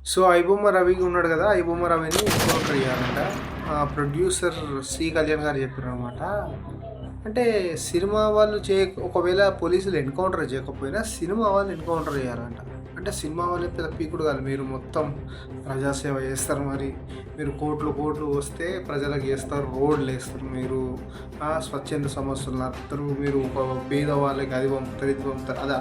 So 'iBomma Ravi' ఉన్నాడు గదా! 'ఐబొమ్మ రవిని' ఎన్‌కౌంటర్ చేయాలంట. ప్రొడ్యూసర్ 'సి కళ్యాణ్' గారు చెప్పారనమాట. అంటే సినిమా వాళ్ళు ఒకవేళ పోలీసులు ఎన్‌కౌంటర్ చేయకపోయినా సినిమా వాళ్ళు ఎన్‌కౌంటర్ చేయాలంట. అంటే సినిమా వాళ్ళే పెద్ద పీకుడు కాదు. మీరు మొత్తం ప్రజాసేవ చేస్తారు మరి. మీరు కోట్లు కోట్లు వస్తే ప్రజలకు చేస్తారు, రోడ్లేస్తారు. మీరు స్వచ్ఛంద సంస్థలు నడుపుతారు. మీరు ఒక పేదవాళ్ళకి అది పంపుతారు, ఇది పంపుతారు. అదా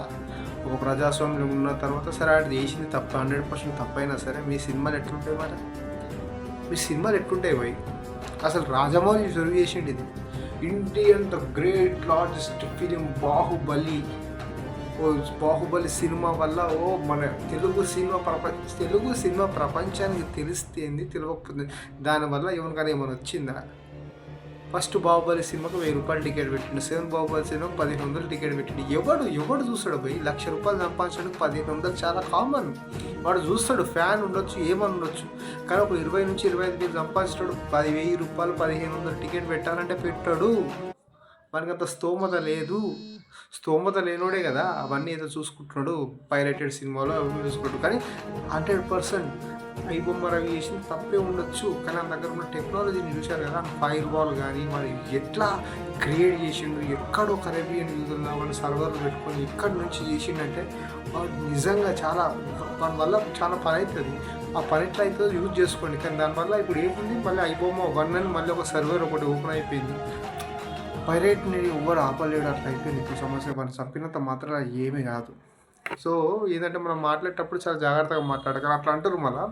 ఒక ప్రజాస్వామ్యం ఉన్న తర్వాత సరే ఆడు చేసింది తప్పు 100% తప్పైనా సరే మీ సినిమాలు ఎట్లుంటాయి మరి? మీ సినిమాలు ఎట్లుంటాయి భయ్? అసలు రాజమౌళి రిజర్వ్ చేసిండు ఇది. Indian the great largest film 'Baahubali'. Baahubali cinema వల్ల మన తెలుగు సినిమా ప్రపంచానికి తెలిస్తేంది, తెలియకపోతుంది. దానివల్ల ఎవరికైనా ఏమైనా వచ్చిందా? ఫస్ట్ 'బాహుబలి' సినిమాకు ₹1000 టికెట్ పెట్టిండు. సెకండ్ 'బాహుబలి' సినిమాకు 1500 టికెట్ పెట్టిండు. ఎవడు చూస్తాడు భయ్? ₹1,00,000 సంపాదించడానికి 1500 చాలా కామన్. వాడు చూస్తాడు, ఫ్యాన్ ఉండొచ్చు, ఏమని ఉండొచ్చు. కానీ ఒక 20-25 సంపాదించాడు, ₹10,000 1500 టికెట్ పెట్టాలంటే పెట్టాడు. మనకంత స్తోమత లేదు. స్తోమత లేనోడే కదా అవన్నీ ఏదో చూసుకుంటున్నాడు. పైరేటెడ్ సినిమాలో అవన్నీ చూసుకుంటాడు. కానీ 100% 'ఐబొమ్మ రవి' చేసింది తప్పే ఉండొచ్చు. కానీ ఆ దగ్గర ఉన్న టెక్నాలజీని చూశారు కదా, ఫైర్ బాల్ కానీ మరి ఎట్లా క్రియేట్ చేసిండు. ఎక్కడో కరేబియన్ యూజర్లో వాళ్ళు సర్వర్లు పెట్టుకొని ఇక్కడి నుంచి చేసిండంటే వాడు నిజంగా చాలా దాని వల్ల చాలా పని అవుతుంది. ఆ పని ఎట్లా అవుతుందో యూజ్ చేసుకోండి. కానీ దానివల్ల ఇప్పుడు ఏముంది, మళ్ళీ 'ఐబొమ్మ 1' అని మళ్ళీ ఒక సర్వర్ ఒకటి ఓపెన్ అయిపోయింది. పైరేట్‌ని ఎవ్వరు ఆపలేడు, అట్లా అయిపోయింది ఇప్పుడు సమస్య. మనం చెప్పినంత మాత్రాన ఏమీ కాదు. సో ఏందంటే మనం మాట్లాడేటప్పుడు చాలా జాగ్రత్తగా మాట్లాడాలి. కానీ అట్లా అంటుర్రు మళ్ళా